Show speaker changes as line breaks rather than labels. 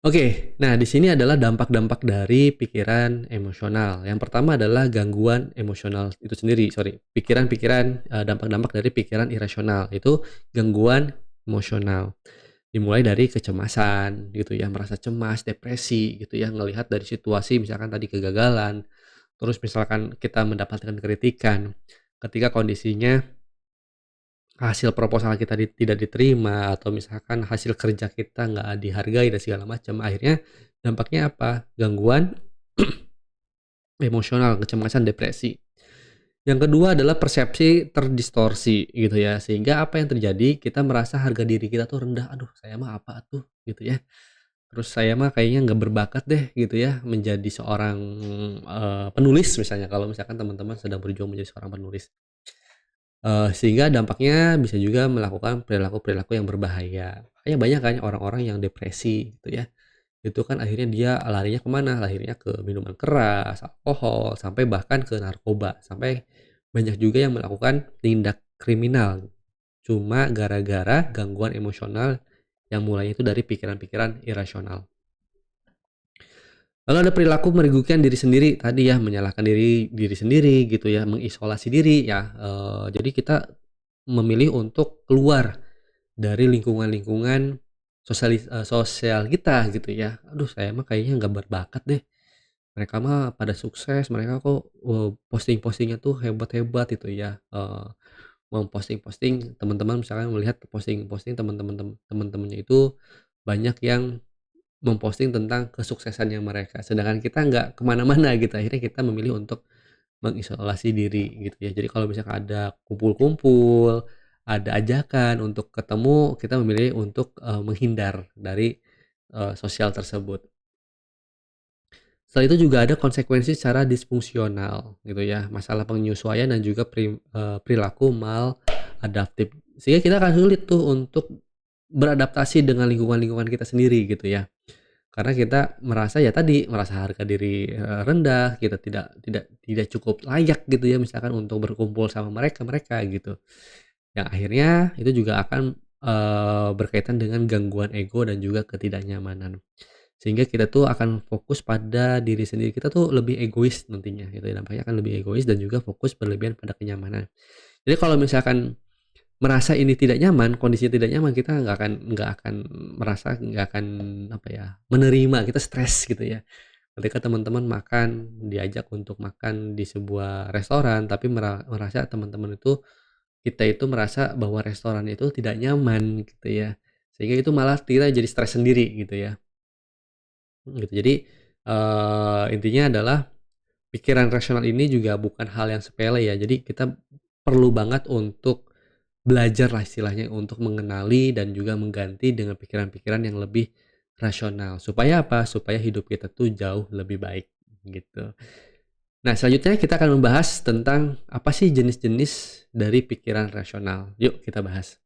Oke, nah di sini adalah dampak-dampak dari pikiran emosional. Yang pertama adalah gangguan emosional itu sendiri, sorry, pikiran-pikiran, dampak-dampak dari pikiran irasional, itu gangguan emosional. Dimulai dari kecemasan gitu ya, merasa cemas, depresi gitu ya, ngelihat dari situasi misalkan tadi kegagalan, terus misalkan kita mendapatkan kritikan, ketika kondisinya hasil proposal kita tidak diterima atau misalkan hasil kerja kita nggak dihargai dan segala macam, akhirnya dampaknya apa? Gangguan emosional, kecemasan, depresi. Yang kedua adalah persepsi terdistorsi gitu ya, sehingga apa yang terjadi, kita merasa harga diri kita tuh rendah, "Aduh saya mah apa tuh," gitu ya. Terus, "Saya mah kayaknya nggak berbakat deh," gitu ya, menjadi seorang, penulis misalnya, kalau misalkan teman-teman sedang berjuang menjadi seorang penulis. Sehingga dampaknya bisa juga melakukan perilaku-perilaku yang berbahaya. Makanya banyak kan orang-orang yang depresi gitu ya, itu kan akhirnya dia larinya kemana? Larinya ke minuman keras, alkohol, sampai bahkan ke narkoba, sampai banyak juga yang melakukan tindak kriminal, cuma gara-gara gangguan emosional yang mulainya itu dari pikiran-pikiran irasional. Lalu ada perilaku merugikan diri sendiri tadi ya, menyalahkan diri diri sendiri gitu ya, mengisolasi diri ya, jadi kita memilih untuk keluar dari lingkungan-lingkungan sosial kita gitu ya. "Aduh saya mah kayaknya nggak berbakat deh, mereka mah pada sukses, mereka kok, posting-posting-nya tuh hebat-hebat," gitu ya, memposting-posting teman-teman misalkan melihat posting-posting teman-temannya itu banyak yang memposting tentang kesuksesannya mereka, sedangkan kita nggak kemana-mana gitu, akhirnya kita memilih untuk mengisolasi diri gitu ya. Jadi kalau misalkan ada kumpul-kumpul, ada ajakan untuk ketemu, kita memilih untuk, menghindar dari, sosial tersebut. Setelah itu juga ada konsekuensi secara disfungsional gitu ya, masalah penyesuaian dan juga perilaku maladaptif. Sehingga kita akan sulit tuh untuk beradaptasi dengan lingkungan-lingkungan kita sendiri gitu ya. Karena kita merasa ya tadi, merasa harga diri, rendah, kita tidak cukup layak gitu ya misalkan untuk berkumpul sama mereka-mereka gitu. Yang akhirnya itu juga akan, berkaitan dengan gangguan ego dan juga ketidaknyamanan. Sehingga kita tuh akan fokus pada diri sendiri, kita tuh lebih egois nantinya gitu ya, dampaknya akan lebih egois dan juga fokus berlebihan pada kenyamanan. Jadi kalau misalkan merasa ini tidak nyaman, kondisi tidak nyaman, kita nggak akan merasa, nggak akan apa ya, menerima, kita stres gitu ya. Ketika teman-teman makan, diajak untuk makan di sebuah restoran, tapi merasa teman-teman itu, kita itu merasa bahwa restoran itu tidak nyaman gitu ya. Sehingga itu malah kita jadi stres sendiri gitu ya. Gitu. Jadi, intinya adalah pikiran rasional ini juga bukan hal yang sepele ya. Jadi kita perlu banget untuk belajar lah istilahnya untuk mengenali dan juga mengganti dengan pikiran-pikiran yang lebih rasional. Supaya apa? Supaya hidup kita tuh jauh lebih baik gitu. Nah, selanjutnya kita akan membahas tentang apa sih jenis-jenis dari pikiran rasional. Yuk kita bahas.